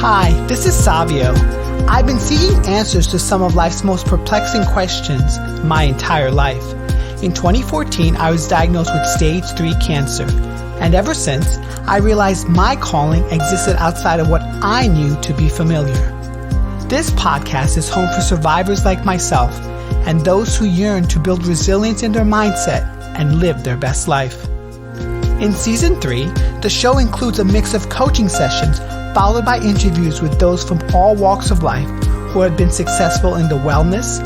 Hi, this is Savio. I've been seeking answers to some of life's most perplexing questions my entire life. In 2014, I was diagnosed with stage 3 cancer, and ever since, I realized my calling existed outside of what I knew to be familiar. This podcast is home for survivors like myself and those who yearn to build resilience in their mindset and live their best life. In Season 3, the show includes a mix of coaching sessions followed by interviews with those from all walks of life who have been successful in the wellness,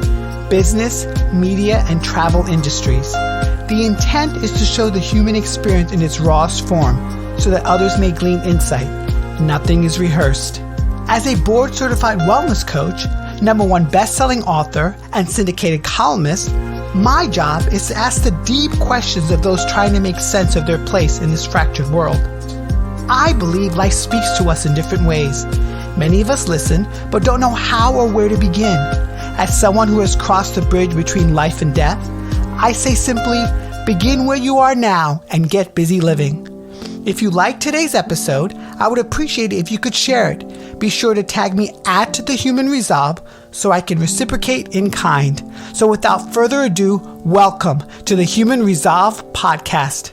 business, media, and travel industries. The intent is to show the human experience in its rawest form so that others may glean insight. Nothing is rehearsed. As a board-certified wellness coach, #1 best-selling author, and syndicated columnist, my job is to ask the deep questions of those trying to make sense of their place in this fractured world. I believe life speaks to us in different ways. Many of us listen, but don't know how or where to begin. As someone who has crossed the bridge between life and death, I say simply, begin where you are now and get busy living. If you like today's episode, I would appreciate it if you could share it. Be sure to tag me at The Human Resolve so I can reciprocate in kind. So without further ado, welcome to the Human Resolve podcast.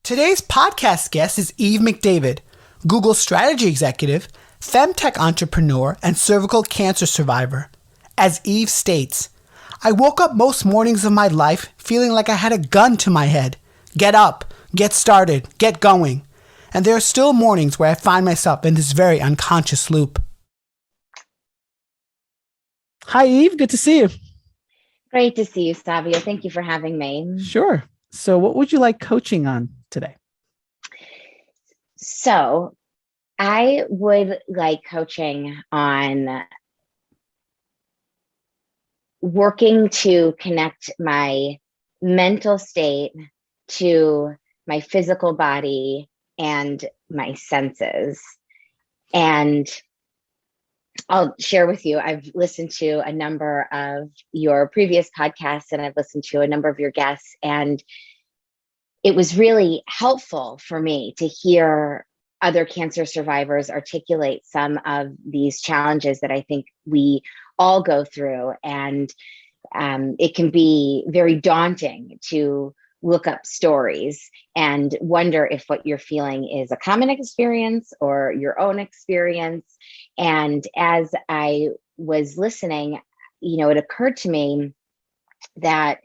Today's podcast guest is Eve McDavid, Google strategy executive, FemTech entrepreneur, and cervical cancer survivor. As Eve states, I woke up most mornings of my life feeling like I had a gun to my head. Get up, get started, get going. And there are still mornings where I find myself in this very unconscious loop. Hi, Eve. Good to see you. Great to see you, Savio. Thank you for having me. Sure. So what would you like coaching on today? So I would like coaching on working to connect my mental state to my physical body and my senses. And I'll share with you, I've listened to a number of your previous podcasts and I've listened to a number of your guests, and it was really helpful for me to hear other cancer survivors articulate some of these challenges that I think we all go through. And it can be very daunting to look up stories and wonder if what you're feeling is a common experience or your own experience. And as I was listening, it occurred to me that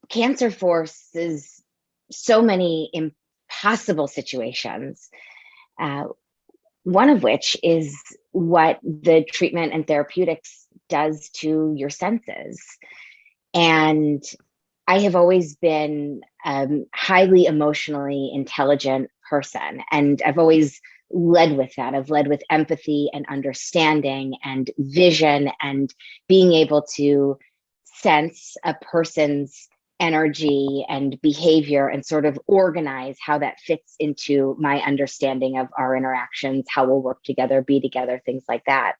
cancer forces so many impossible situations, one of which is what the treatment and therapeutics does to your senses. And I have always been a highly emotionally intelligent person, and I've always led with that. I've led with empathy and understanding and vision and being able to sense a person's energy and behavior and sort of organize how that fits into my understanding of our interactions, how we'll work together, be together, things like that.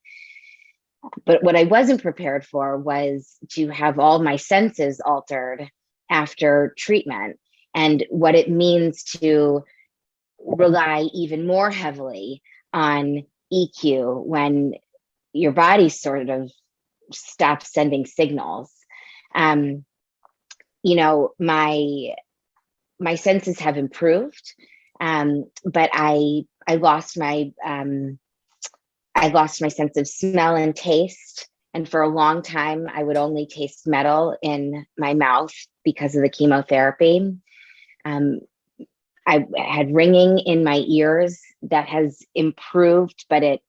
But what I wasn't prepared for was to have all my senses altered after treatment, and what it means to rely even more heavily on EQ when your body sort of stops sending signals. My senses have improved, but I lost my sense of smell and taste. And for a long time, I would only taste metal in my mouth because of the chemotherapy. I had ringing in my ears that has improved, but it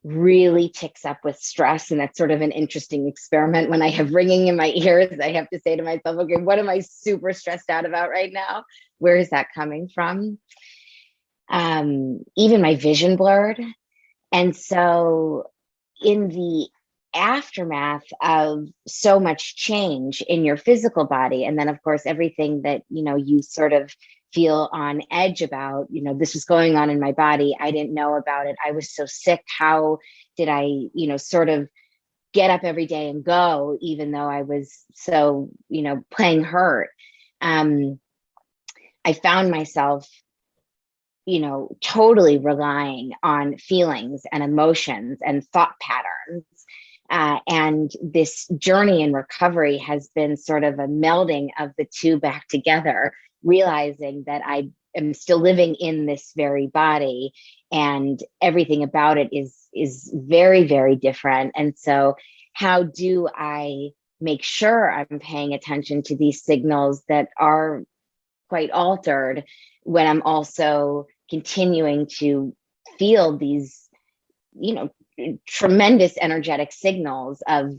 really ticks up with stress. And that's sort of an interesting experiment. When I have ringing in my ears, I have to say to myself, okay, what am I super stressed out about right now? Where is that coming from? Even my vision blurred. And so in the aftermath of so much change in your physical body, and then of course, everything that, you sort of feel on edge about, this was going on in my body. I didn't know about it. I was so sick. How did I, sort of get up every day and go, even though I was so, playing hurt? I found myself totally relying on feelings and emotions and thought patterns. And this journey in recovery has been sort of a melding of the two back together, realizing that I am still living in this very body and everything about it is very, very different. And so how do I make sure I'm paying attention to these signals that are quite altered when I'm also continuing to feel these, tremendous energetic signals of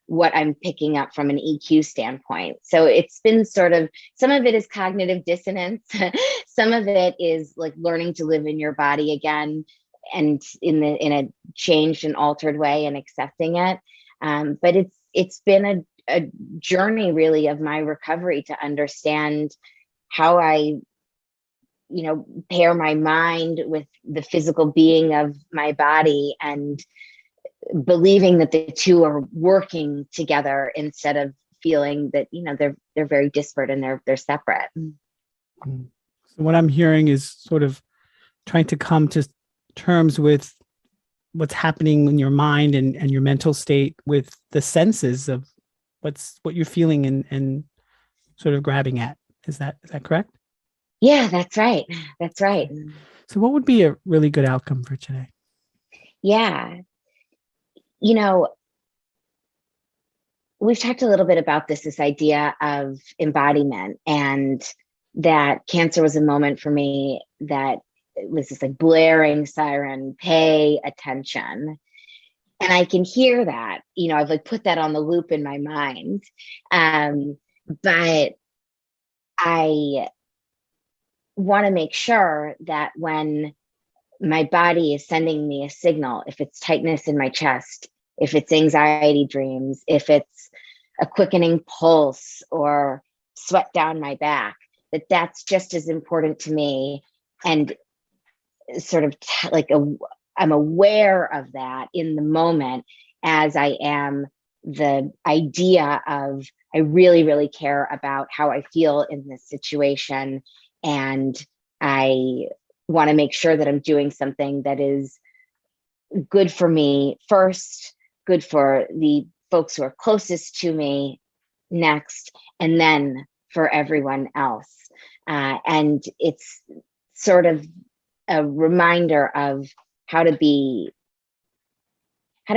what I'm picking up from an EQ standpoint. So it's been sort of, some of it is cognitive dissonance. Some of it is like learning to live in your body again and in a changed and altered way and accepting it. But it's been a journey really of my recovery to understand how I, pair my mind with the physical being of my body and believing that the two are working together instead of feeling that, they're very disparate and they're separate. So what I'm hearing is sort of trying to come to terms with what's happening in your mind and your mental state with the senses of what you're feeling and sort of grabbing at. Is that correct? Yeah, that's right. That's right. So what would be a really good outcome for today? Yeah. We've talked a little bit about this idea of embodiment, and that cancer was a moment for me that it was this like blaring siren, pay attention. And I can hear that, I've like put that on the loop in my mind. But I want to make sure that when my body is sending me a signal, if it's tightness in my chest, if it's anxiety dreams, if it's a quickening pulse or sweat down my back, that's just as important to me. And sort of I'm aware of that in the moment as I am the idea of I really, really care about how I feel in this situation. And I want to make sure that I'm doing something that is good for me first, good for the folks who are closest to me next, and then for everyone else. And it's sort of a reminder of how to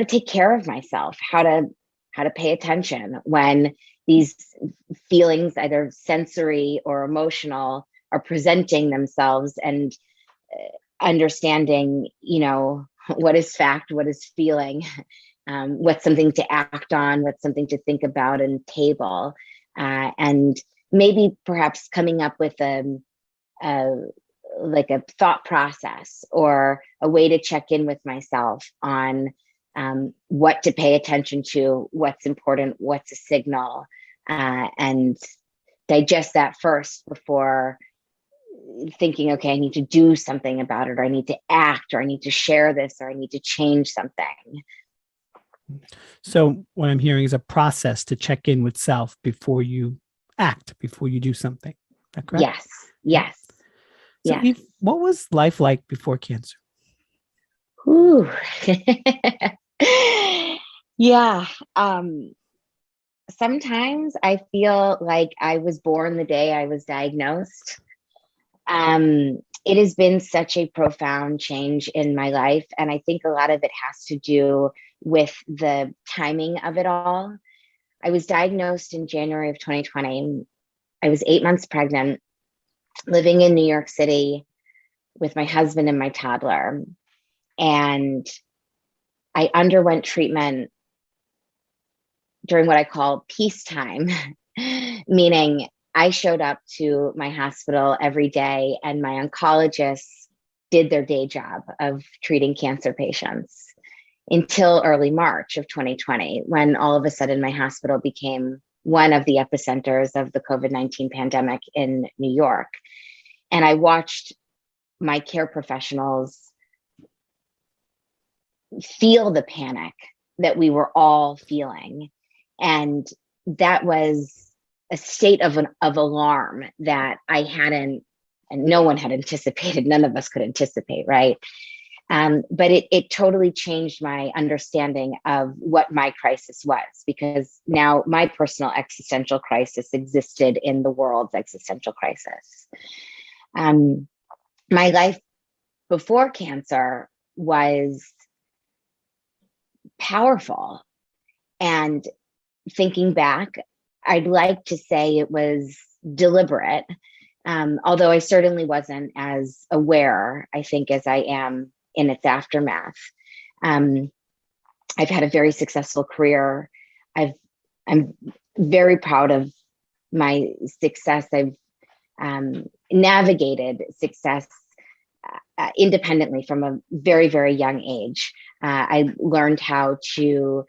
take care of myself, how to pay attention when these feelings, either sensory or emotional, are presenting themselves, and understanding, what is fact, what is feeling, what's something to act on, what's something to think about and table, and maybe perhaps coming up with a thought process or a way to check in with myself on what to pay attention to, what's important, what's a signal, and digest that first before thinking, okay, I need to do something about it, or I need to act, or I need to share this, or I need to change something. So what I'm hearing is a process to check in with self before you act, before you do something. Is that correct? Yes. Yes. So yes. Eve, what was life like before cancer? Ooh. Yeah. Sometimes I feel like I was born the day I was diagnosed. It has been such a profound change in my life. And I think a lot of it has to do with the timing of it all. I was diagnosed in January of 2020. I was 8 months pregnant, living in New York City with my husband and my toddler. And I underwent treatment during what I call peacetime, meaning I showed up to my hospital every day and my oncologists did their day job of treating cancer patients until early March of 2020, when all of a sudden my hospital became one of the epicenters of the COVID-19 pandemic in New York. And I watched my care professionals feel the panic that we were all feeling. And that was a state of alarm that I hadn't and no one had anticipated, none of us could anticipate, right? But it totally changed my understanding of what my crisis was, because now my personal existential crisis existed in the world's existential crisis. My life before cancer was powerful. And thinking back, I'd like to say it was deliberate, although I certainly wasn't as aware, I think, as I am in its aftermath. I've had a very successful career. I'm very proud of my success. I've navigated success independently from a very, very young age. I learned how to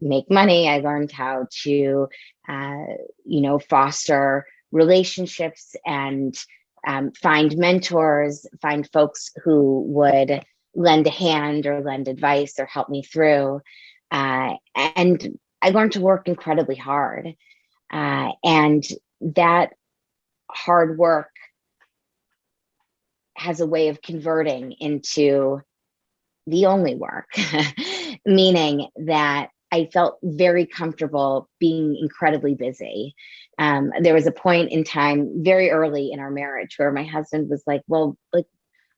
make money. I learned how to, foster relationships and find mentors, find folks who would lend a hand or lend advice or help me through. And I learned to work incredibly hard. And that hard work has a way of converting into the only work, meaning that I felt very comfortable being incredibly busy. There was a point in time very early in our marriage where my husband was like, well, like,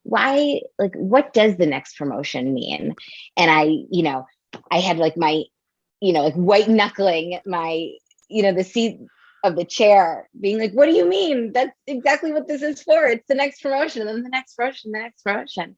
why, like, what does the next promotion mean? And I had like my, like white knuckling my, the seat of the chair, being like, what do you mean? That's exactly what this is for. It's the next promotion, and then the next promotion, the next promotion.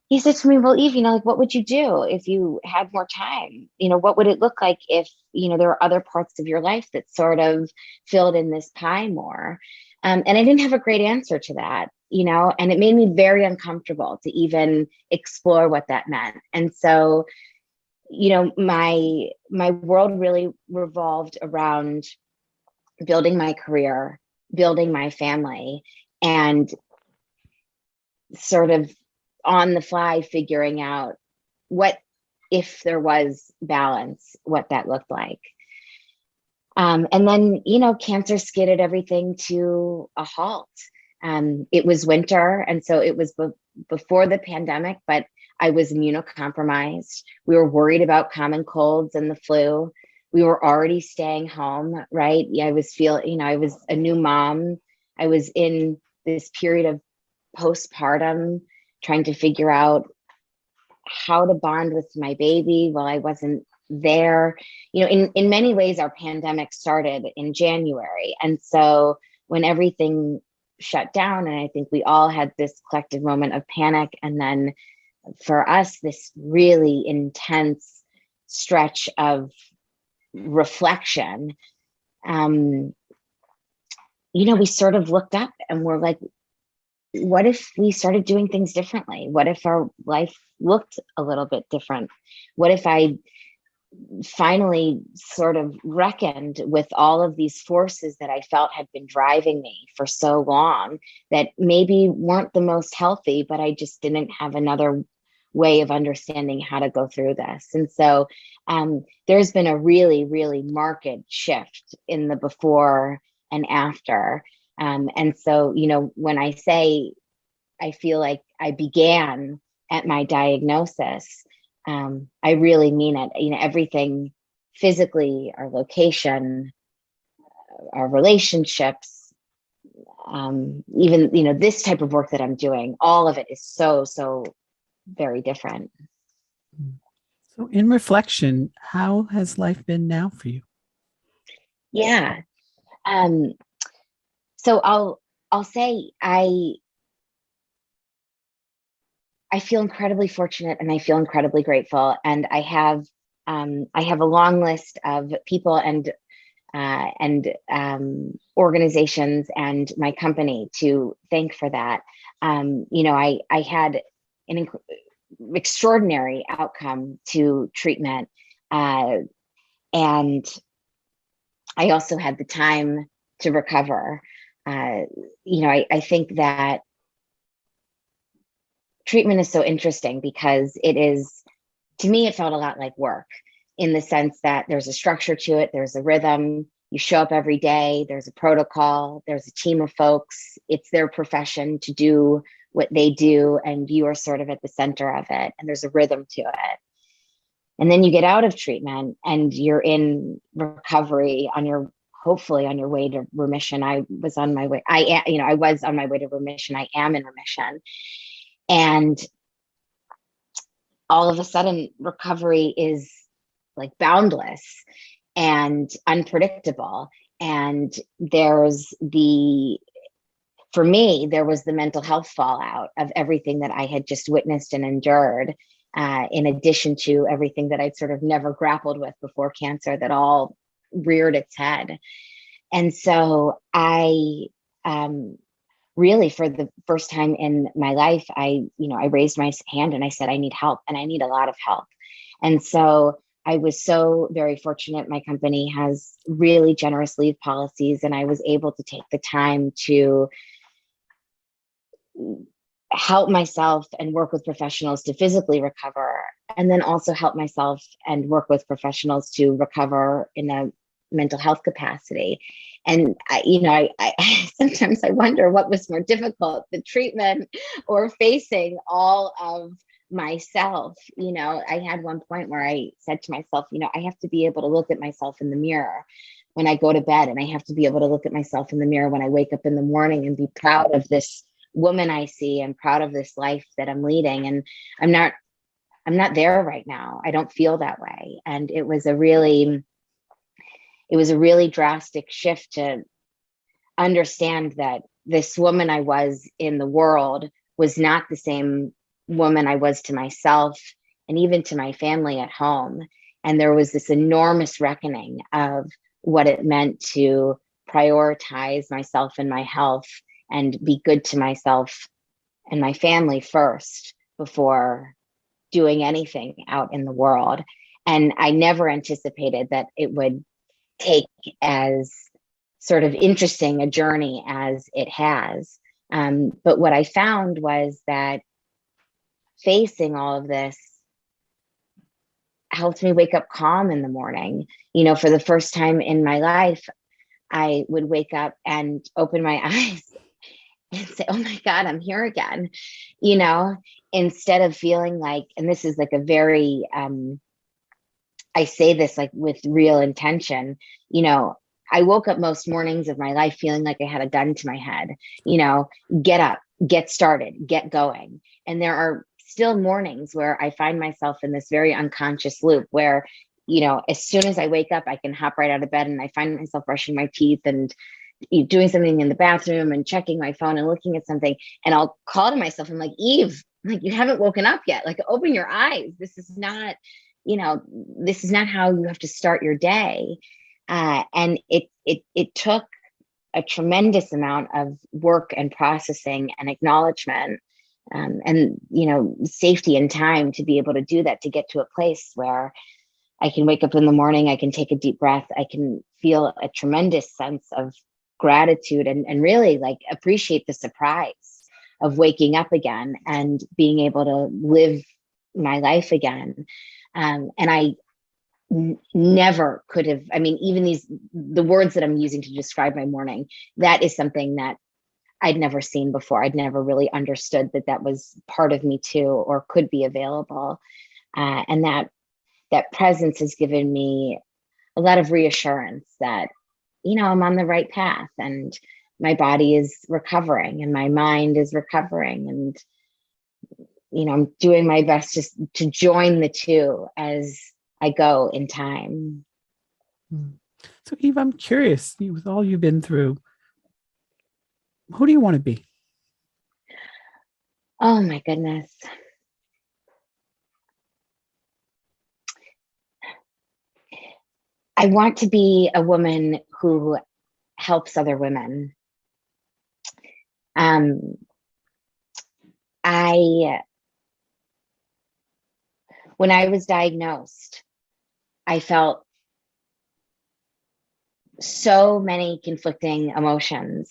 He said to me, well, Eve, like, what would you do if you had more time? What would it look like if, there were other parts of your life that sort of filled in this pie more? And I didn't have a great answer to that, and it made me very uncomfortable to even explore what that meant. And so, my world really revolved around building my career, building my family, and sort of on the fly figuring out what, if there was balance, what that looked like. And then, cancer skidded everything to a halt. It was winter, and so it was before the pandemic, but I was immunocompromised. We were worried about common colds and the flu. We were already staying home, right? I was I was a new mom. I was in this period of postpartum, trying to figure out how to bond with my baby while I wasn't there. In many ways, our pandemic started in January. And so when everything shut down, and I think we all had this collective moment of panic, and then for us, this really intense stretch of reflection, we sort of looked up and we're like, what if we started doing things differently? What if our life looked a little bit different? What if I finally sort of reckoned with all of these forces that I felt had been driving me for so long that maybe weren't the most healthy, but I just didn't have another way of understanding how to go through this. And so there's been a really, really marked shift in the before and after. And so, when I say I feel like I began at my diagnosis, I really mean it. Everything physically, our location, our relationships, even, this type of work that I'm doing, all of it is so very different. So in reflection, how has life been now for you? Yeah. So I'll say I feel incredibly fortunate, and I feel incredibly grateful. And I have a long list of people and organizations and my company to thank for that. I had an extraordinary outcome to treatment, and I also had the time to recover. I think that treatment is so interesting because to me, it felt a lot like work, in the sense that there's a structure to it, there's a rhythm. You show up every day, there's a protocol, there's a team of folks, it's their profession to do what they do, and you are sort of at the center of it, and there's a rhythm to it. And then you get out of treatment and you're in recovery hopefully on your way to remission. I was on my way to remission. I am in remission. And all of a sudden recovery is like boundless and unpredictable. And for me, there was the mental health fallout of everything that I had just witnessed and endured, in addition to everything that I'd sort of never grappled with before cancer, that all reared its head. And so I really, for the first time in my life, I raised my hand and I said, I need help, and I need a lot of help. And so I was so very fortunate. My company has really generous leave policies, and I was able to take the time to help myself and work with professionals to physically recover, and then also help myself and work with professionals to recover in a mental health capacity. And I sometimes I wonder what was more difficult, the treatment or facing all of myself. I had one point where I said to myself, I have to be able to look at myself in the mirror when I go to bed, and I have to be able to look at myself in the mirror when I wake up in the morning and be proud of this woman I see and proud of this life that I'm leading. And I'm not there right now. I don't feel that way. And it was a really drastic shift to understand that this woman I was in the world was not the same woman I was to myself and even to my family at home. And there was this enormous reckoning of what it meant to prioritize myself and my health and be good to myself and my family first before doing anything out in the world. And I never anticipated that it would take as sort of interesting a journey as it has. But what I found was that facing all of this helped me wake up calm in the morning. For the first time in my life, I would wake up and open my eyes and say, oh my God, I'm here again, instead of feeling like, and this is like a very, I say this like with real intention, I woke up most mornings of my life feeling like I had a gun to my head, get up, get started, get going. And there are still mornings where I find myself in this very unconscious loop where, as soon as I wake up, I can hop right out of bed and I find myself brushing my teeth and doing something in the bathroom and checking my phone and looking at something. And I'll call to myself, I'm like, Eve, like, you haven't woken up yet. Like, open your eyes. This is not how you have to start your day. And it took a tremendous amount of work and processing and acknowledgement, and safety and time to be able to do that, to get to a place where I can wake up in the morning, I can take a deep breath, I can feel a tremendous sense of gratitude and really like appreciate the surprise of waking up again and being able to live my life again. And I never could have, even the words that I'm using to describe my morning, that is something that I'd never seen before. I'd never really understood that was part of me too, or could be available. And that presence has given me a lot of reassurance that, I'm on the right path, and my body is recovering and my mind is recovering. And, I'm doing my best just to join the two as I go in time. So Eve, I'm curious, with all you've been through, who do you want to be? Oh my goodness. I want to be a woman who helps other women. When I was diagnosed, I felt so many conflicting emotions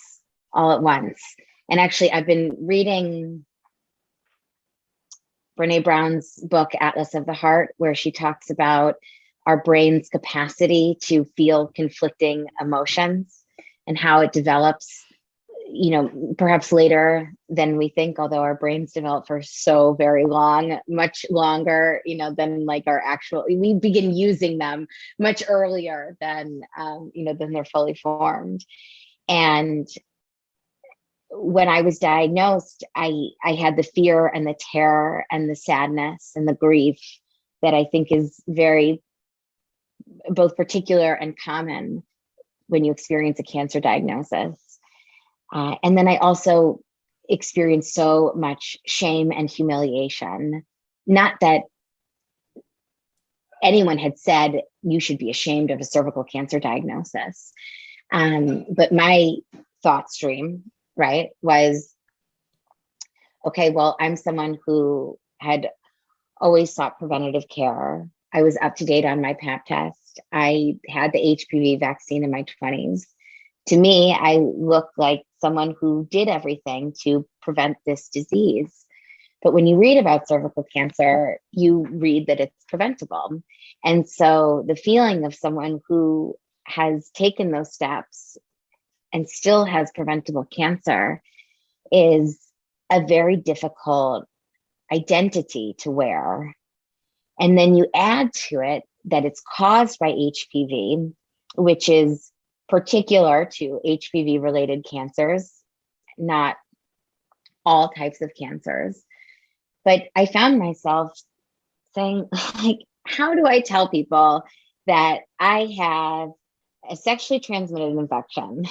all at once. And actually, I've been reading Brene Brown's book, Atlas of the Heart, where she talks about our brain's capacity to feel conflicting emotions and how it develops, perhaps later than we think, although our brains develop for so very long, much longer, than like our actual, we begin using them much earlier than, than they're fully formed. And when I was diagnosed, I had the fear and the terror and the sadness and the grief that I think is very both particular and common when you experience a cancer diagnosis. And then I also experienced so much shame and humiliation. Not that anyone had said you should be ashamed of a cervical cancer diagnosis, but my thought stream, right, was, okay, well, I'm someone who had always sought preventative care. I was up to date on my Pap test. I had the HPV vaccine in my 20s. To me, I looked like someone who did everything to prevent this disease. But when you read about cervical cancer, you read that it's preventable. And so the feeling of someone who has taken those steps and still has preventable cancer is a very difficult identity to wear. And then you add to it that it's caused by HPV, which is particular to HPV related cancers, not all types of cancers. But I found myself saying, like, how do I tell people that I have a sexually transmitted infection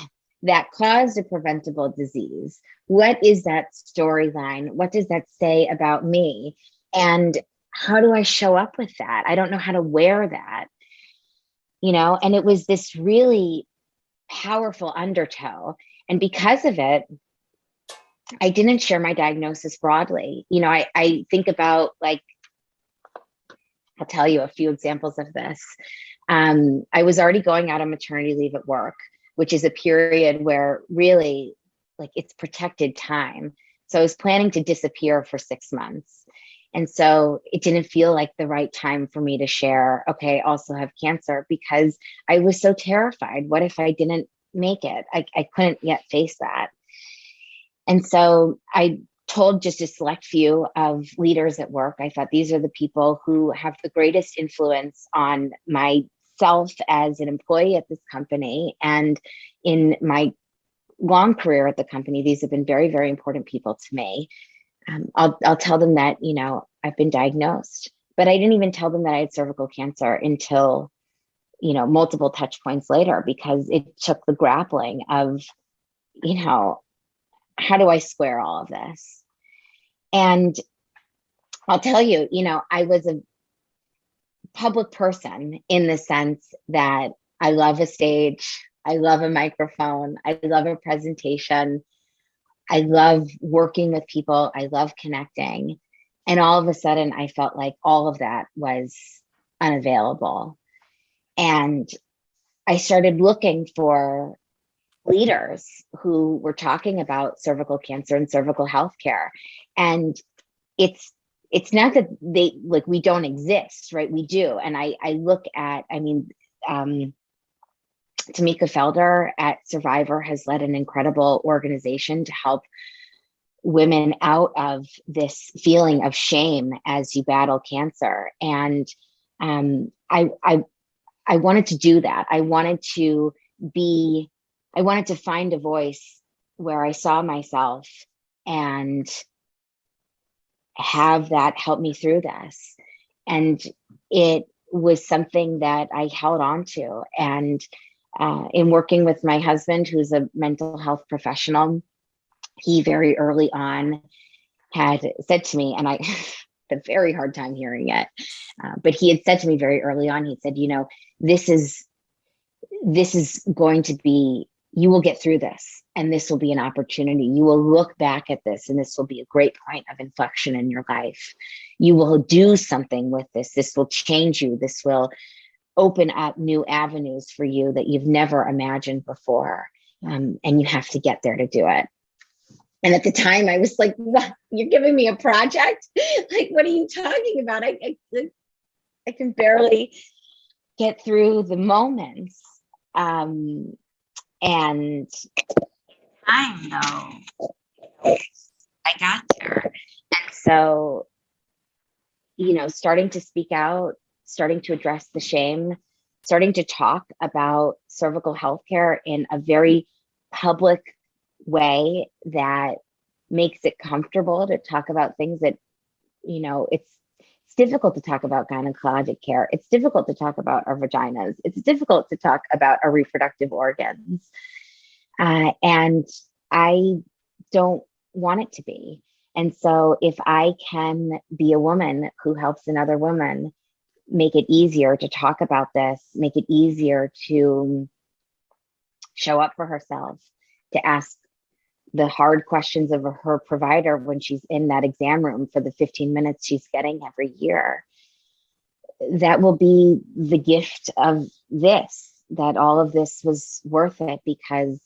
that caused a preventable disease? What is that storyline? What does that say about me? And how do I show up with that? I don't know how to wear that, and it was this really powerful undertow. And because of it, I didn't share my diagnosis broadly. I think about, like, I'll tell you a few examples of this. I was already going out on maternity leave at work, which is a period where really, like, it's protected time. So I was planning to disappear for 6 months. And so it didn't feel like the right time for me to share, okay, I also have cancer, because I was so terrified. What if I didn't make it? I couldn't yet face that. And so I told just a select few of leaders at work. I thought, these are the people who have the greatest influence on myself as an employee at this company. And in my long career at the company, these have been very, very important people to me. I'll tell them that, I've been diagnosed, but I didn't even tell them that I had cervical cancer until, multiple touch points later, because it took the grappling of, how do I square all of this? And I'll tell you, I was a public person in the sense that I love a stage. I love a microphone. I love a presentation. I love working with people. I love connecting. And all of a sudden, I felt like all of that was unavailable. And I started looking for leaders who were talking about cervical cancer and cervical healthcare. And it's not that we don't exist, right? We do. And I look at, Tamika Felder at Survivor has led an incredible organization to help women out of this feeling of shame as you battle cancer. And I wanted to do that. I wanted to find a voice where I saw myself and have that help me through this. And it was something that I held on to. And in working with my husband, who's a mental health professional, he very early on had said to me, and I had a very hard time hearing it, but he had said to me very early on, he said, this is going to be, you will get through this, and this will be an opportunity. You will look back at this, and this will be a great point of inflection in your life. You will do something with this. This will change you. This will open up new avenues for you that you've never imagined before. And you have to get there to do it. And at the time I was like, what? You're giving me a project? Like, what are you talking about? I can barely get through the moments. And time though, I got there. And so, starting to speak out, starting to address the shame, starting to talk about cervical healthcare in a very public way that makes it comfortable to talk about things that, it's difficult to talk about gynecologic care. It's difficult to talk about our vaginas. It's difficult to talk about our reproductive organs. And I don't want it to be. And so if I can be a woman who helps another woman make it easier to talk about this, make it easier to show up for herself, to ask the hard questions of her provider when she's in that exam room for the 15 minutes she's getting every year, that will be the gift of this, that all of this was worth it because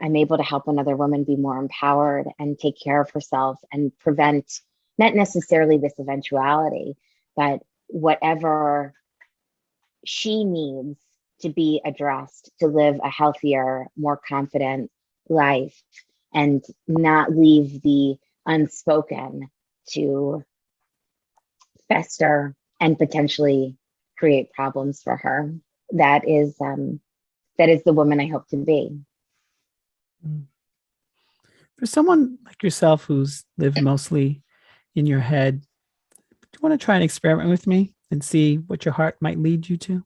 I'm able to help another woman be more empowered and take care of herself and prevent not necessarily this eventuality, but whatever she needs to be addressed to live a healthier, more confident life and not leave the unspoken to fester and potentially create problems for her. That is the woman I hope to be. For someone like yourself who's lived mostly in your head, do you want to try and experiment with me and see what your heart might lead you to?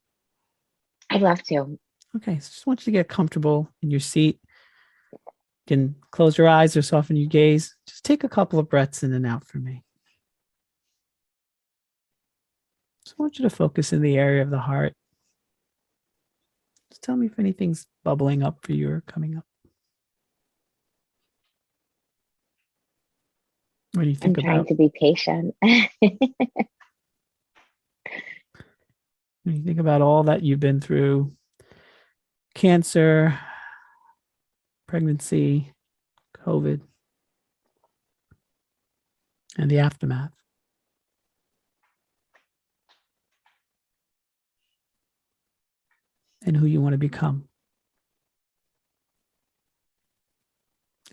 I'd love to. Okay, so just want you to get comfortable in your seat. You can close your eyes or soften your gaze. Just take a couple of breaths in and out for me. Just want you to focus in the area of the heart. Just tell me if anything's bubbling up for you or coming up. When you think I'm trying to be patient. When you think about all that you've been through, cancer, pregnancy, COVID, and the aftermath. And who you want to become.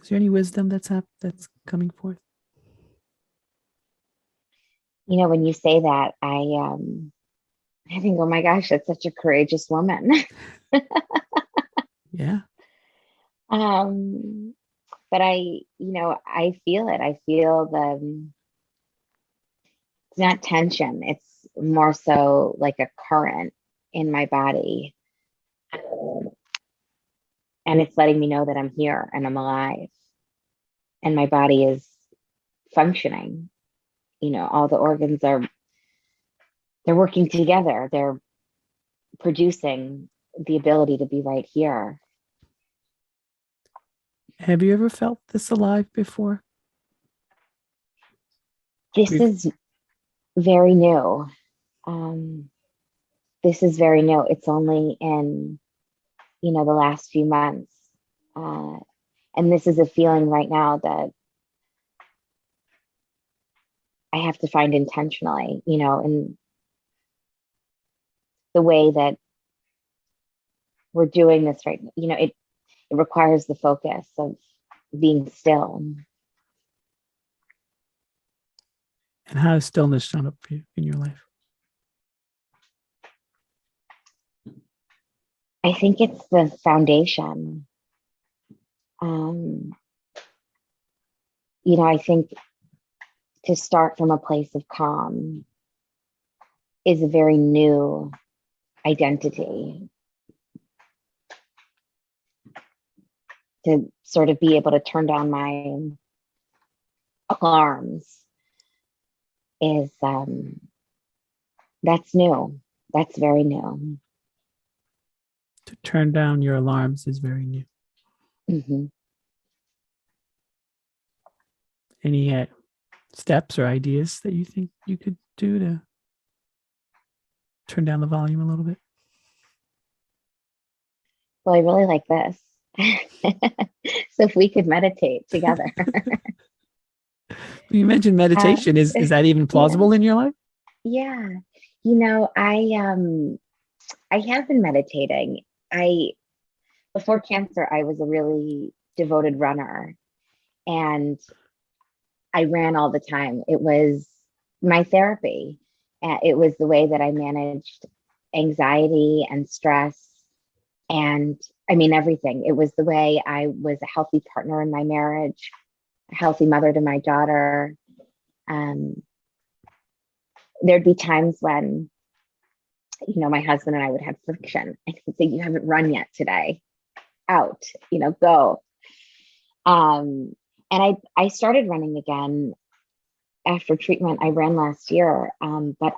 Is there any wisdom that's coming forth? When you say that, I think, oh my gosh, that's such a courageous woman. Yeah. But I feel it. I feel it's not tension. It's more so like a current in my body. And it's letting me know that I'm here and I'm alive and my body is functioning. All the organs they're working together. They're producing the ability to be right here. Have you ever felt this alive before? This is very new. This is very new. It's only in, the last few months. And this is a feeling right now that I have to find intentionally, in the way that we're doing this right now. It requires the focus of being still. And how has stillness shown up for you in your life? I think it's the foundation. I think to start from a place of calm is a very new identity. To sort of be able to turn down my alarms is that's new. That's very new. To turn down your alarms is very new. Mm-hmm. Any steps or ideas that you think you could do to turn down the volume a little bit? Well, I really like this. So if we could meditate together. You mentioned meditation. Is that even plausible in your life? Yeah. I have been meditating. Before cancer, I was a really devoted runner, and I ran all the time. It was my therapy. It was the way that I managed anxiety and stress, and I mean, everything. It was the way I was a healthy partner in my marriage, a healthy mother to my daughter. Um, there'd be times when, my husband and I would have friction. And he'd say, "You haven't run yet today. Out, go." And I started running again after treatment. I ran last year, but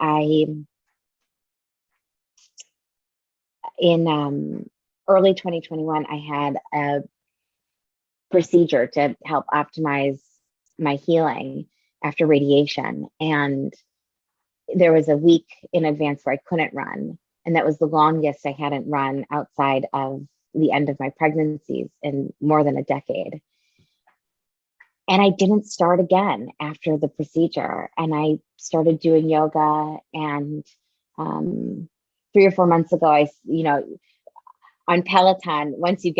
in early 2021, I had a procedure to help optimize my healing after radiation. And there was a week in advance where I couldn't run. And that was the longest I hadn't run outside of the end of my pregnancies in more than a decade. And I didn't start again after the procedure. And I started doing yoga. And 3 or 4 months ago, on Peloton, once you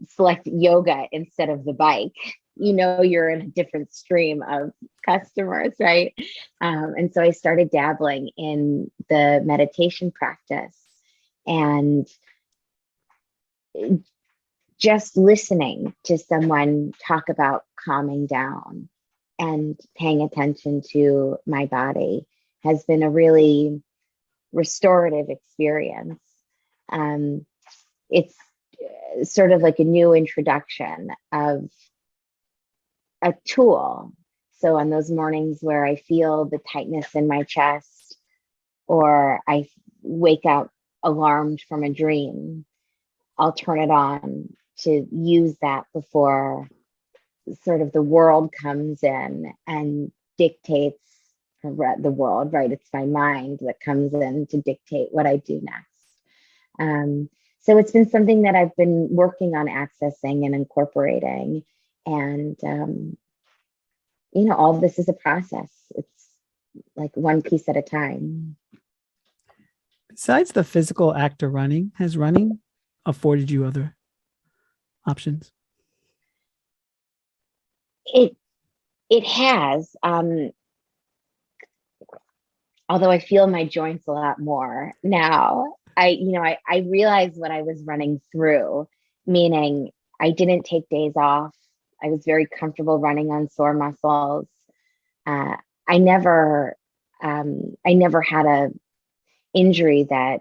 select yoga instead of the bike, you're in a different stream of customers, right? And so I started dabbling in the meditation practice, and just listening to someone talk about calming down and paying attention to my body has been a really restorative experience. It's sort of like a new introduction of a tool. So on those mornings where I feel the tightness in my chest, or I wake up alarmed from a dream, I'll turn it on to use that before sort of the world comes in and dictates the world, right? It's my mind that comes in to dictate what I do next. So it's been something that I've been working on accessing and incorporating. And, all of this is a process. It's like one piece at a time. Besides the physical act of running, has running afforded you other options? It has, although I feel my joints a lot more now. I realized what I was running through, meaning I didn't take days off. I was very comfortable running on sore muscles. I never had a injury that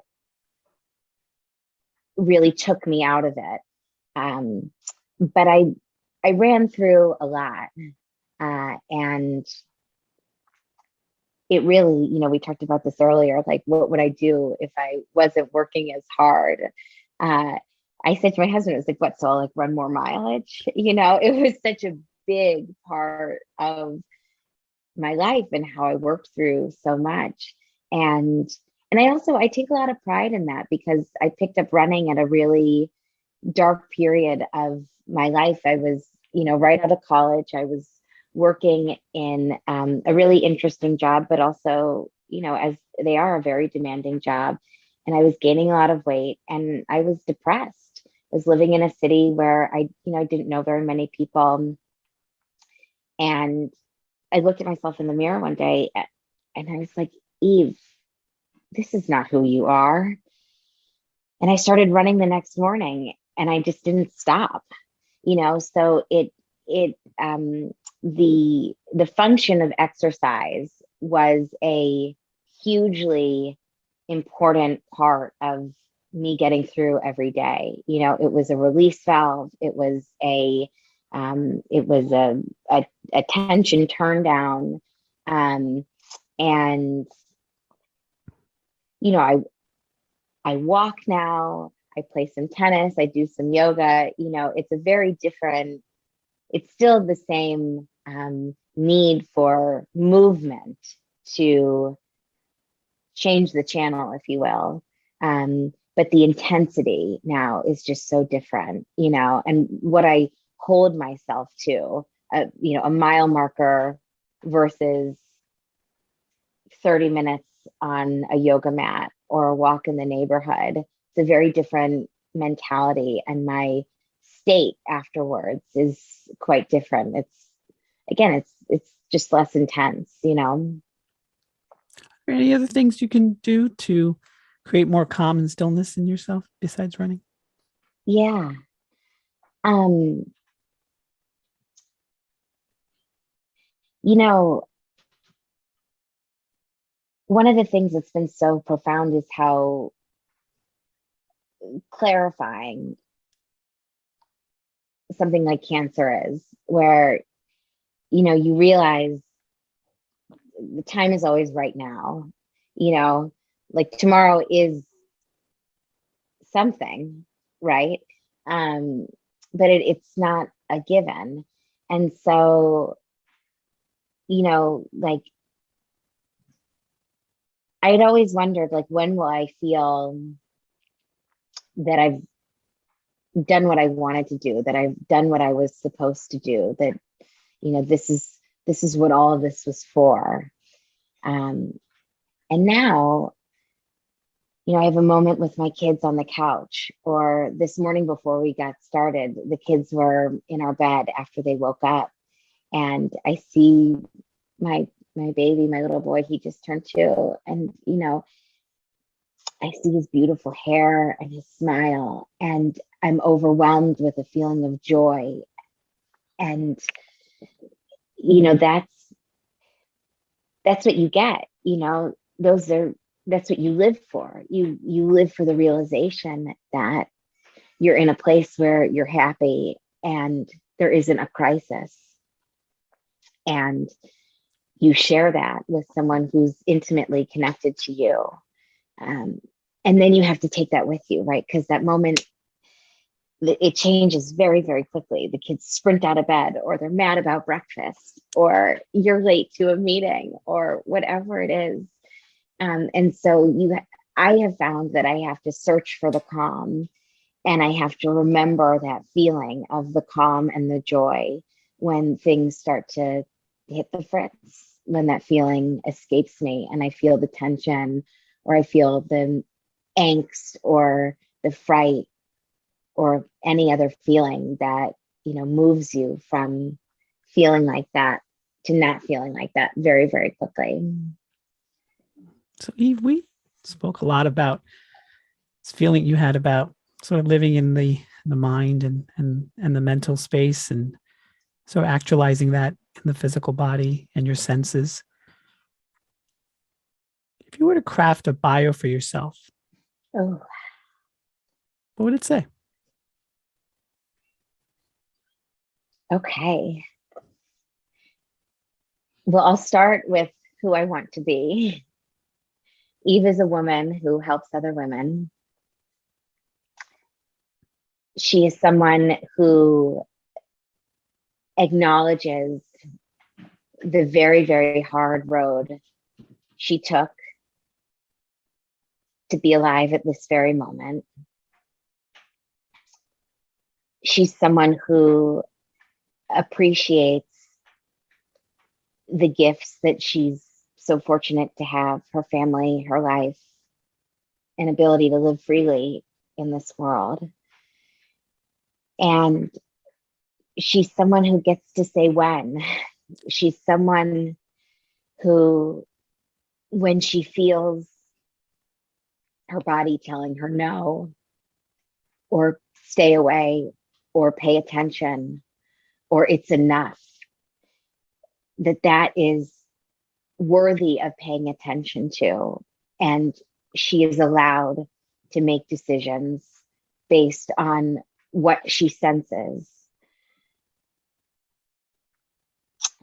really took me out of it. But I ran through a lot, and it really, we talked about this earlier, like, what would I do if I wasn't working as hard? I said to my husband, it was like, what, so I'll like run more mileage? It was such a big part of my life and how I worked through so much. And I take a lot of pride in that, because I picked up running at a really dark period of my life. I was, right out of college. I was working in a really interesting job, but also, as they are, a very demanding job. And I was gaining a lot of weight, and I was depressed. I was living in a city where I didn't know very many people. And I looked at myself in the mirror one day, and I was like, Eve, this is not who you are. And I started running the next morning, and I just didn't stop, so the function of exercise was a hugely important part of me getting through every day. It was a release valve. It was a tension turn down. And I walk now, I play some tennis, I do some yoga. It's a very different, it's still the same need for movement to change the channel, if you will. But the intensity now is just so different, and what I hold myself to, a mile marker versus 30 minutes on a yoga mat or a walk in the neighborhood. It's a very different mentality, and my state afterwards is quite different. It's just less intense, you know. Are there any other things you can do to create more calm and stillness in yourself besides running? Yeah. You know, one of the things that's been so profound is how clarifying something like cancer is, where, you know, you realize the time is always right now, you know, like tomorrow is something, right? But it's not a given. And so, you know, like I'd always wondered, like, when will I feel that I've done what I wanted to do, that I've done what I was supposed to do, that, you know, this is what all of this was for. And now, you know, I have a moment with my kids on the couch, or this morning before we got started, the kids were in our bed after they woke up, and I see my baby, my little boy, he just turned 2, and, you know, I see his beautiful hair and his smile, and I'm overwhelmed with a feeling of joy. And, you know, that's what you get, you know, that's what you live for. You live for the realization that you're in a place where you're happy and there isn't a crisis. And you share that with someone who's intimately connected to you. And then you have to take that with you, right? Because that moment, it changes very, very quickly. The kids sprint out of bed, or they're mad about breakfast, or you're late to a meeting, or whatever it is. And so I have found that I have to search for the calm, and I have to remember that feeling of the calm and the joy when things start to hit the fritz, when that feeling escapes me and I feel the tension, or I feel the angst or the fright or any other feeling that, you know, moves you from feeling like that to not feeling like that very, very quickly. So, Eve, we spoke a lot about this feeling you had about sort of living in the mind and the mental space, and so actualizing that in the physical body and your senses. If you were to craft a bio for yourself, Oh, what would it say? okay. Well, I'll start with who I want to be. Eve is a woman who helps other women. She is someone who acknowledges the very, very hard road she took to be alive at this very moment. She's someone who appreciates the gifts that she's so fortunate to have: her family, her life, and ability to live freely in this world. And she's someone who gets to say when. She's someone who, when she feels her body telling her no, or stay away, or pay attention, or it's enough, that is worthy of paying attention to. And she is allowed to make decisions based on what she senses.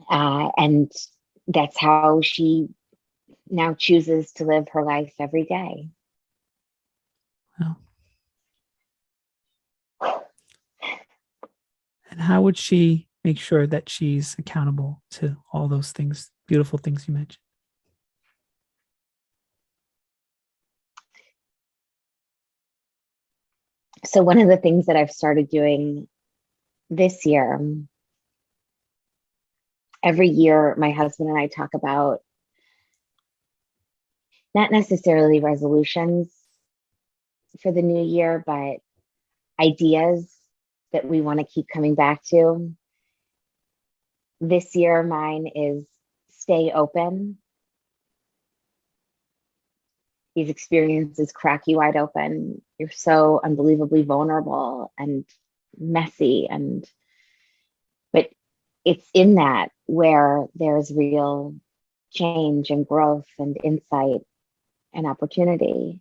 And that's how she now chooses to live her life every day. Well, and how would she make sure that she's accountable to all those things, beautiful things you mentioned? So one of the things that I've started doing this year, every year, my husband and I talk about not necessarily resolutions for the new year, but ideas that we want to keep coming back to. This year, mine is stay open. These experiences crack you wide open. You're so unbelievably vulnerable and messy, but it's in that where there's real change and growth and insight and opportunity.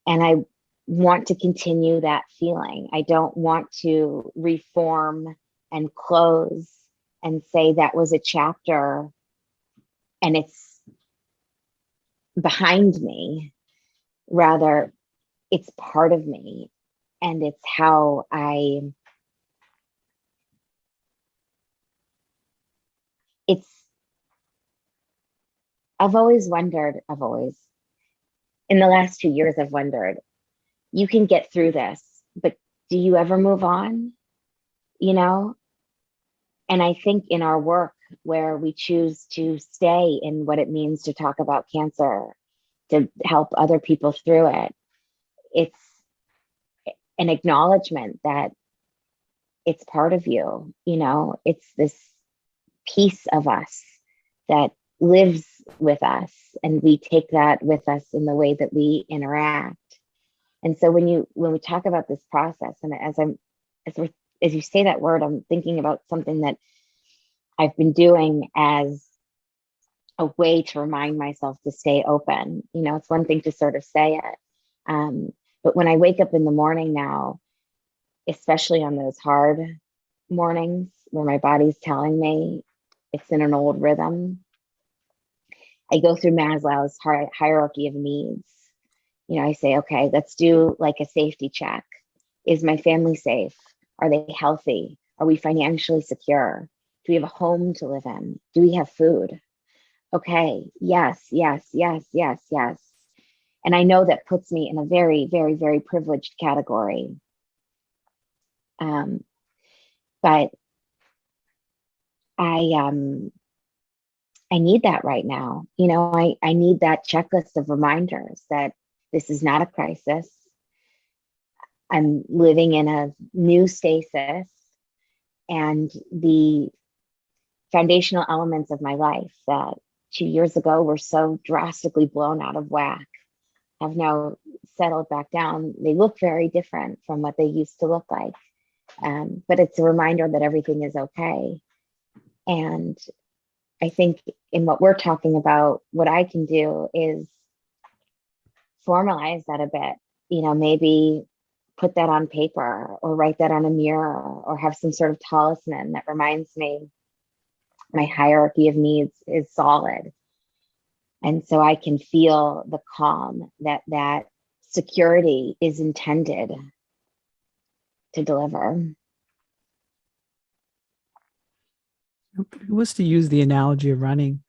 And I want to continue that feeling. I don't want to reform and close and say that was a chapter and it's behind me. Rather, it's part of me, and it's how I've always wondered, in the last 2 years, I've wondered, you can get through this, but do you ever move on? You know? And I think in our work where we choose to stay in what it means to talk about cancer, to help other people through it, it's an acknowledgement that it's part of you, it's this piece of us that lives with us, and we take that with us in the way that we interact. And so when we talk about this process, and as you say that word, I'm thinking about something that I've been doing as a way to remind myself to stay open. It's one thing to sort of say it, but when I wake up in the morning now, especially on those hard mornings where my body's telling me it's in an old rhythm, I go through Maslow's hierarchy of needs. I say, okay, let's do like a safety check. Is my family safe? Are they healthy? Are we financially secure? Do we have a home to live in? Do we have food? Okay, yes, yes, yes, yes, yes. And I know that puts me in a very, very, very privileged category. But I need that right now. I need that checklist of reminders that this is not a crisis. I'm living in a new stasis, and the foundational elements of my life that 2 years ago were so drastically blown out of whack have now settled back down. They look very different from what they used to look like. But it's a reminder that everything is okay. And I think in what we're talking about, what I can do is formalize that a bit, maybe put that on paper or write that on a mirror or have some sort of talisman that reminds me my hierarchy of needs is solid. And so I can feel the calm that security is intended to deliver. If it was to use the analogy of running,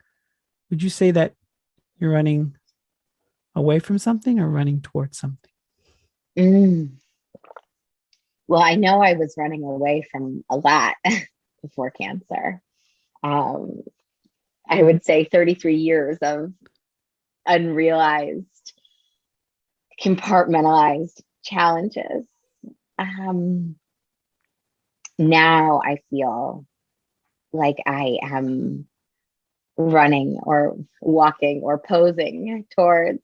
would you say that you're running away from something or running towards something? Well, I know I was running away from a lot before cancer. I would say 33 years of unrealized, compartmentalized challenges. Now I feel like I am running or walking or posing towards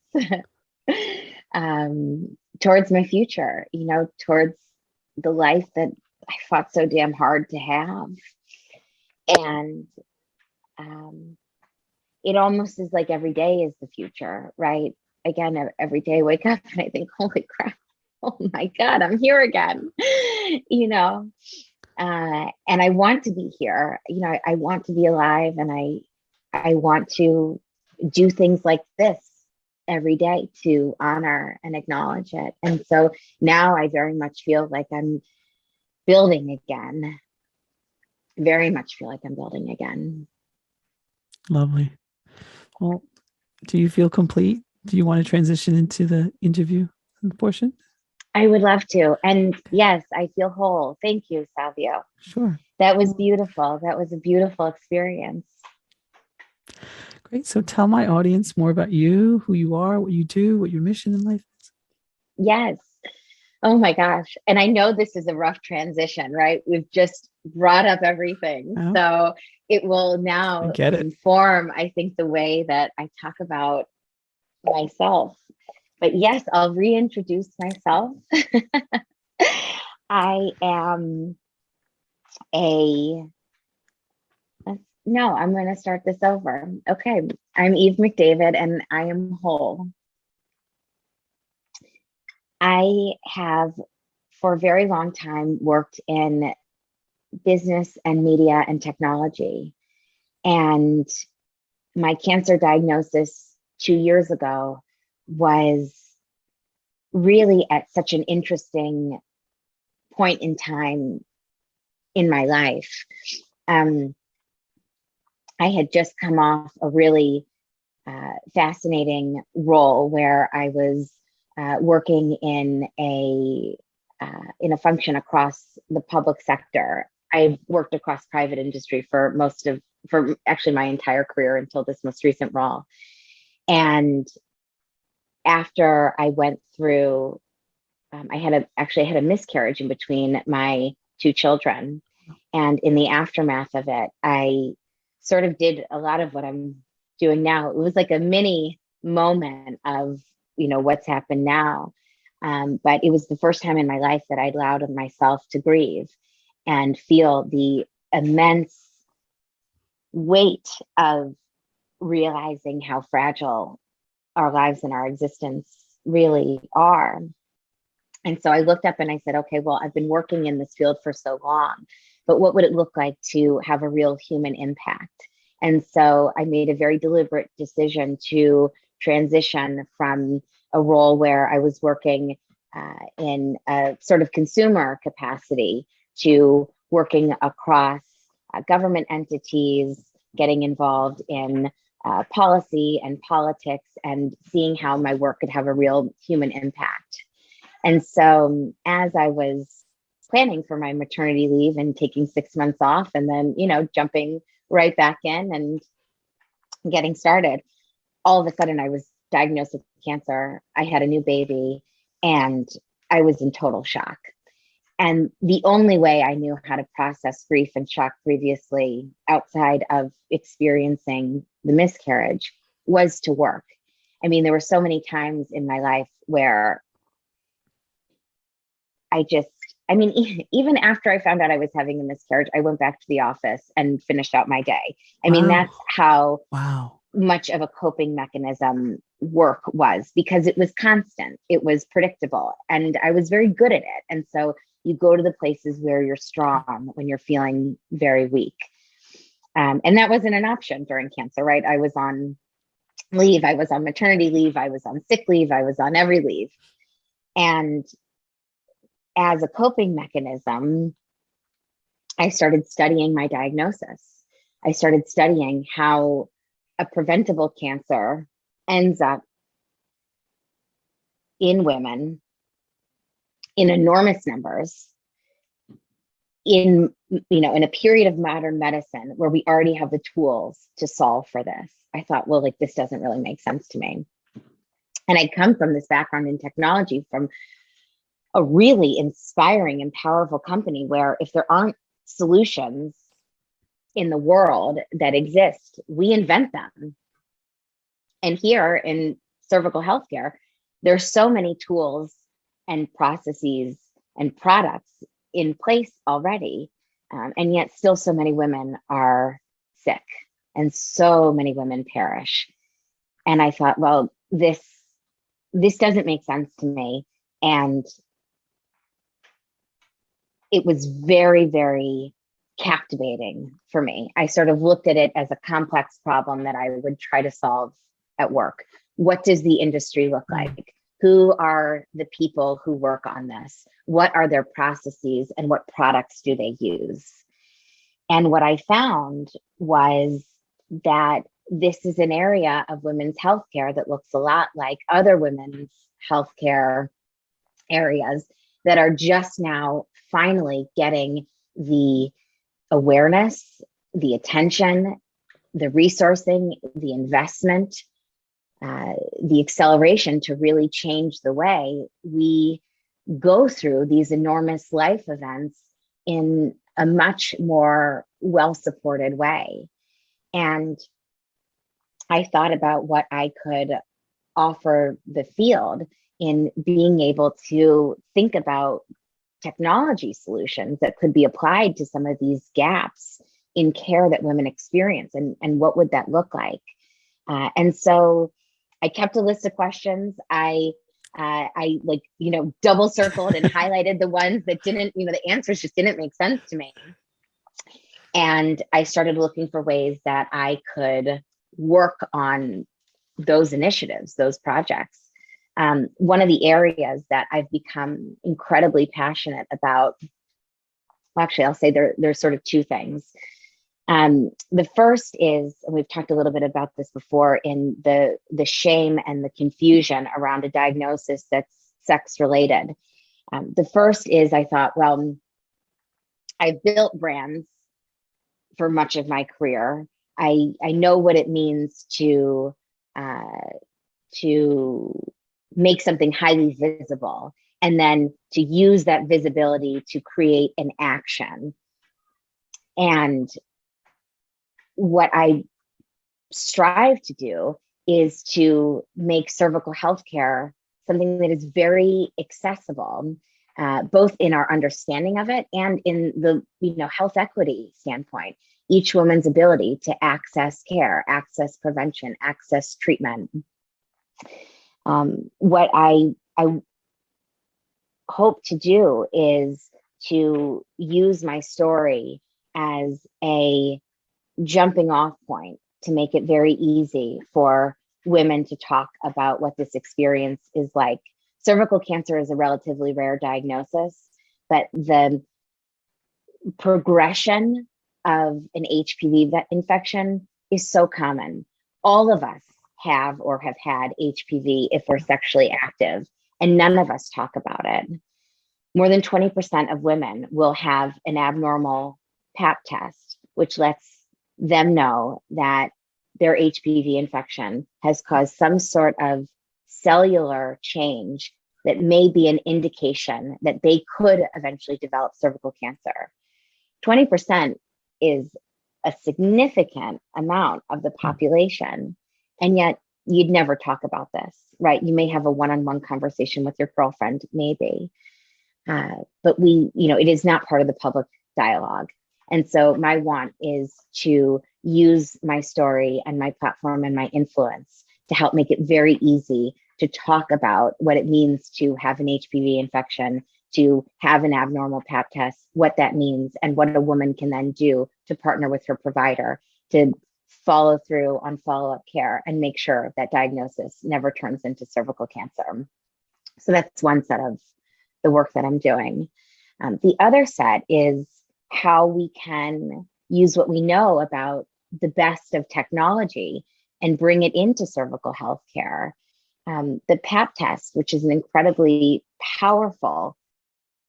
towards my future, towards the life that I fought so damn hard to have. And it almost is like every day is the future, right? Again, every day I wake up and I think, holy crap, oh my God, I'm here again, and I want to be here. I want to be alive, and I want to do things like this every day to honor and acknowledge it. And so now I very much feel like I'm building again. Very much feel like I'm building again. Lovely. Well, do you feel complete? Do you want to transition into the interview portion? I would love to. And yes, I feel whole. Thank you, Savio. Sure. That was beautiful. That was a beautiful experience. Great. So tell my audience more about you, who you are, what you do, what your mission in life is. Yes. Oh my gosh. And I know this is a rough transition, right? We've just brought up everything. Oh, So it will I now get it. inform, I think, the way that I talk about myself. But yes, I'll reintroduce myself. I am a, no, I'm going to start this over. Okay. I'm Eve McDavid and I am whole. I have for a very long time worked in business and media and technology. And my cancer diagnosis 2 years ago was really at such an interesting point in time in my life. I had just come off a really fascinating role where I was working in a function across the public sector. I've worked across private industry for actually my entire career until this most recent role. And after I went through, I had a miscarriage in between my two children. And in the aftermath of it, I sort of did a lot of what I'm doing now. It was like a mini moment of, what's happened now. But it was the first time in my life that I allowed myself to grieve and feel the immense weight of realizing how fragile our lives and our existence really are. And so I looked up and I said, okay, well, I've been working in this field for so long, but what would it look like to have a real human impact? And so I made a very deliberate decision to transition from a role where I was working in a sort of consumer capacity to working across government entities, getting involved in policy and politics, and seeing how my work could have a real human impact. And so as I was planning for my maternity leave and taking 6 months off and then, jumping right back in and getting started, all of a sudden I was diagnosed with cancer. I had a new baby and I was in total shock. And the only way I knew how to process grief and shock previously outside of experiencing the miscarriage was to work. I mean, there were so many times in my life where even after I found out I was having a miscarriage, I went back to the office and finished out my day. I mean, that's how much of a coping mechanism work was, because it was constant, it was predictable, and I was very good at it. And so you go to the places where you're strong when you're feeling very weak. And that wasn't an option during cancer, right? I was on leave, I was on maternity leave, I was on sick leave, I was on every leave. And as a coping mechanism, I started studying my diagnosis. I started studying how a preventable cancer ends up in women in enormous numbers in a period of modern medicine where we already have the tools to solve for this. I thought, well, this doesn't really make sense to me. And I come from this background in technology, from a really inspiring and powerful company where if there aren't solutions in the world that exist, we invent them. And here in cervical healthcare, there's so many tools and processes and products in place already. And yet still so many women are sick and so many women perish. And I thought, well, this doesn't make sense to me. And it was very, very captivating for me. I sort of looked at it as a complex problem that I would try to solve at work. What does the industry look like? Who are the people who work on this? What are their processes and what products do they use? And what I found was that this is an area of women's healthcare that looks a lot like other women's healthcare areas that are just now finally getting the awareness, the attention, the resourcing, the investment, the acceleration to really change the way we go through these enormous life events in a much more well-supported way. And I thought about what I could offer the field in being able to think about technology solutions that could be applied to some of these gaps in care that women experience, and what would that look like. And so I kept a list of questions. I like, double circled and highlighted the ones that didn't, the answers just didn't make sense to me. And I started looking for ways that I could work on those initiatives, those projects. One of the areas that I've become incredibly passionate about, well, actually, I'll say there's sort of two things. The first is, and we've talked a little bit about this before, in the shame and the confusion around a diagnosis that's sex related. The first is, I thought, well, I've built brands for much of my career. I know what it means to make something highly visible, and then to use that visibility to create an action. And what I strive to do is to make cervical healthcare something that is very accessible, both in our understanding of it and in the health equity standpoint. Each woman's ability to access care, access prevention, access treatment. What I hope to do is to use my story as a jumping off point to make it very easy for women to talk about what this experience is like. Cervical cancer is a relatively rare diagnosis, but the progression of an HPV infection is so common. All of us have or have had HPV if we're sexually active, and none of us talk about it. More than 20% of women will have an abnormal Pap test, which lets them know that their HPV infection has caused some sort of cellular change that may be an indication that they could eventually develop cervical cancer. 20% is a significant amount of the population, and yet you'd never talk about this, right? You may have a one-on-one conversation with your girlfriend, maybe, but it is not part of the public dialogue. And so my want is to use my story and my platform and my influence to help make it very easy to talk about what it means to have an HPV infection, to have an abnormal Pap test, what that means, and what a woman can then do to partner with her provider to follow through on follow-up care and make sure that diagnosis never turns into cervical cancer. So that's one set of the work that I'm doing. The other set is how we can use what we know about the best of technology and bring it into cervical health care. The Pap test, which is an incredibly powerful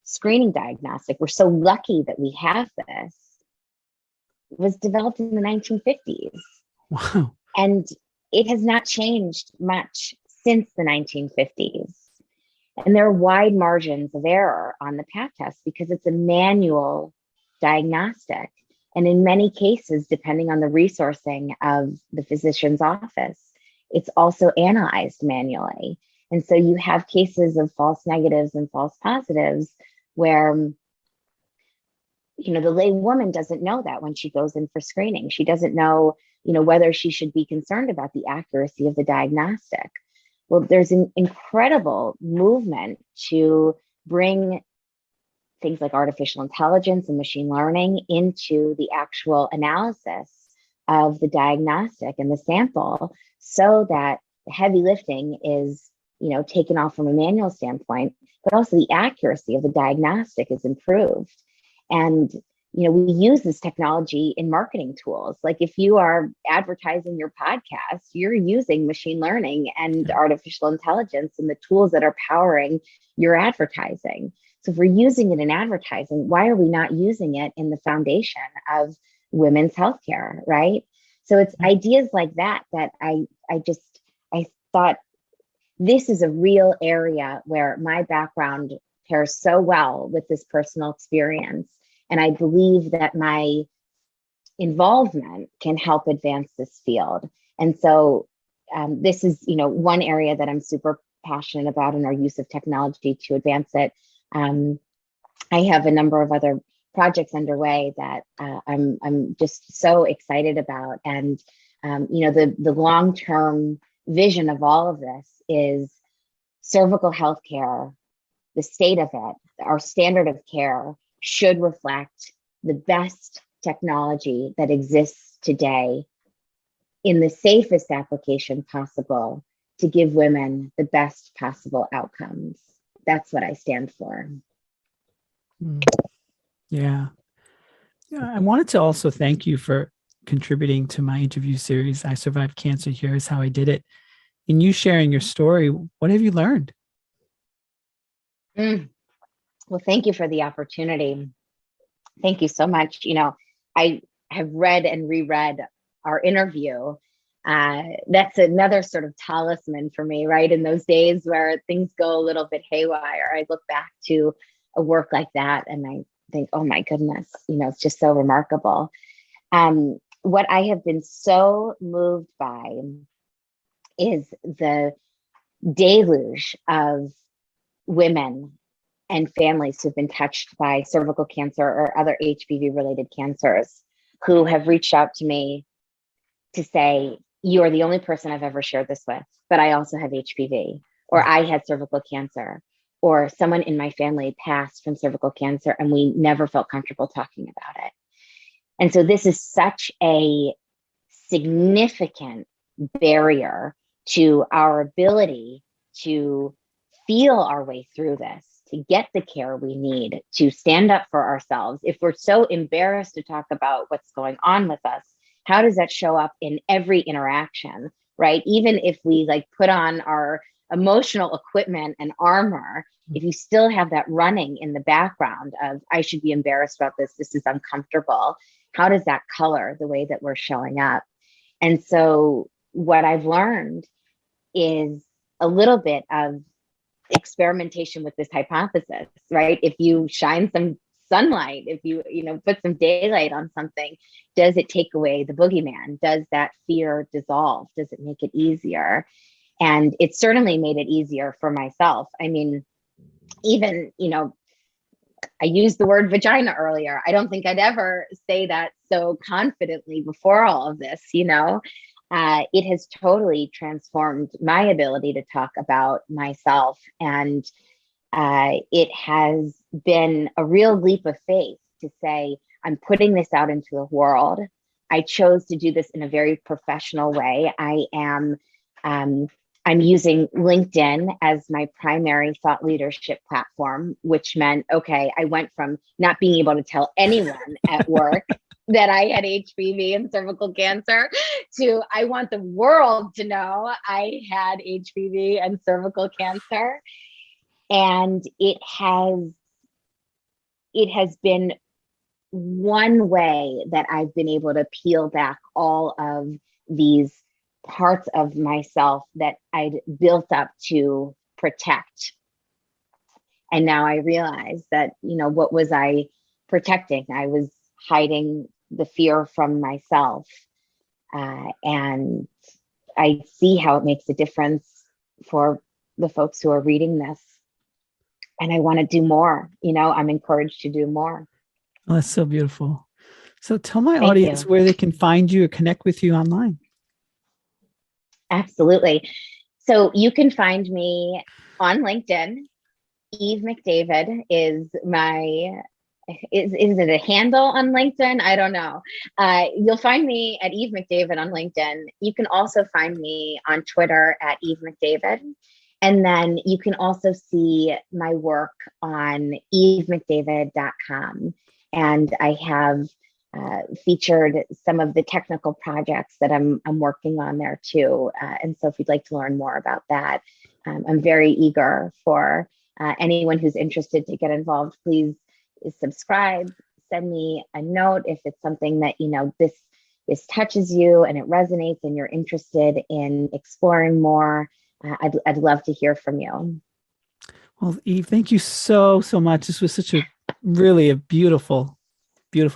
screening diagnostic, we're so lucky that we have this, was developed in the 1950s. Wow. And it has not changed much since the 1950s. And there are wide margins of error on the Pap test because it's a manual diagnostic. And in many cases, depending on the resourcing of the physician's office, it's also analyzed manually. And so you have cases of false negatives and false positives where the lay woman doesn't know that when she goes in for screening. She doesn't know, whether she should be concerned about the accuracy of the diagnostic. Well, there's an incredible movement to bring things like artificial intelligence and machine learning into the actual analysis of the diagnostic and the sample, so that the heavy lifting is, taken off from a manual standpoint, but also the accuracy of the diagnostic is improved. And, we use this technology in marketing tools. Like if you are advertising your podcast, you're using machine learning and artificial intelligence and the tools that are powering your advertising. So if we're using it in advertising, why are we not using it in the foundation of women's healthcare, right? So it's ideas like that I thought this is a real area where my background pairs so well with this personal experience. And I believe that my involvement can help advance this field. And so this is, one area that I'm super passionate about in our use of technology to advance it. I have a number of other projects underway that I'm just so excited about. And the long-term vision of all of this is cervical healthcare, the state of it, our standard of care should reflect the best technology that exists today in the safest application possible to give women the best possible outcomes. That's what I stand for. Yeah. I wanted to also thank you for contributing to my interview series, I Survived Cancer, Here's How I Did It. In you sharing your story, what have you learned? Well, thank you for the opportunity. Thank you so much. I have read and reread our interview. That's another sort of talisman for me, right? In those days where things go a little bit haywire, I look back to a work like that and I think, oh my goodness, it's just so remarkable. What I have been so moved by is the deluge of women and families who've been touched by cervical cancer or other HPV related cancers who have reached out to me to say, you are the only person I've ever shared this with, but I also have HPV, or I had cervical cancer, or someone in my family passed from cervical cancer and we never felt comfortable talking about it. And so this is such a significant barrier to our ability to feel our way through this, to get the care we need, to stand up for ourselves. If we're so embarrassed to talk about what's going on with us, how does that show up in every interaction, right? Even if we put on our emotional equipment and armor, if you still have that running in the background of, I should be embarrassed about this, this is uncomfortable, how does that color the way that we're showing up? And so what I've learned is a little bit of experimentation with this hypothesis, right? If you shine some sunlight, if you put some daylight on something, does it take away the boogeyman? Does that fear dissolve? Does it make it easier? And it certainly made it easier for myself. I mean, even, I used the word vagina earlier. I don't think I'd ever say that so confidently before all of this, it has totally transformed my ability to talk about myself. And it has been a real leap of faith to say, I'm putting this out into the world. I chose to do this in a very professional way. I'm using LinkedIn as my primary thought leadership platform, which meant, okay, I went from not being able to tell anyone at work that I had HPV and cervical cancer to I want the world to know I had HPV and cervical cancer. And it has been one way that I've been able to peel back all of these parts of myself that I'd built up to protect. And now I realize that, what was I protecting? I was hiding the fear from myself. And I see how it makes a difference for the folks who are reading this. And I want to do more. I'm encouraged to do more. Oh, that's so beautiful. So tell my audience where they can find you or connect with you online. Absolutely. So you can find me on LinkedIn. Eve McDavid is is it a handle on LinkedIn? I don't know. You'll find me at Eve McDavid on LinkedIn. You can also find me on Twitter at Eve McDavid. And then you can also see my work on evemcdavid.com. And I have featured some of the technical projects that I'm working on there too. And so if you'd like to learn more about that, I'm very eager for anyone who's interested to get involved. Please subscribe, send me a note if it's something that, this this touches you and it resonates and you're interested in exploring more, I'd love to hear from you. Well, Eve, thank you so much. This was such a beautiful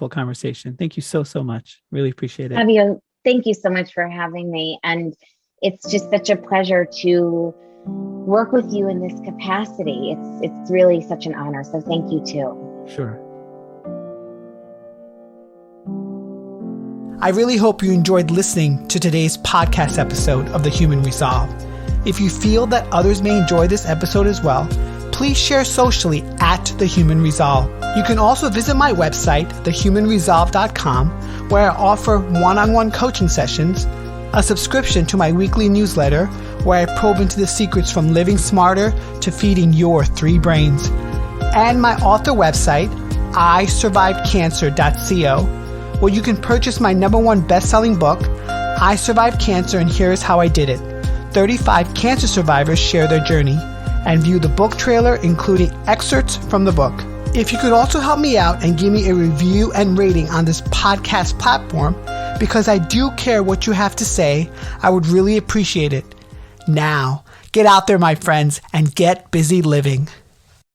conversation. Thank you so much. Really appreciate it. Fabio, thank you so much for having me. And it's just such a pleasure to work with you in this capacity. It's really such an honor. So thank you too. Sure. I really hope you enjoyed listening to today's podcast episode of The Human Resolve. If you feel that others may enjoy this episode as well, please share socially at The Human Resolve. You can also visit my website, thehumanresolve.com, where I offer one-on-one coaching sessions, a subscription to my weekly newsletter, where I probe into the secrets from living smarter to feeding your 3 brains, and my author website, isurvivedcancer.co, where you can purchase my #1 best-selling book, I Survived Cancer and Here's How I Did It. 35 cancer survivors share their journey, and view the book trailer, including excerpts from the book. If you could also help me out and give me a review and rating on this podcast platform, because I do care what you have to say, I would really appreciate it. Now, get out there, my friends, and get busy living.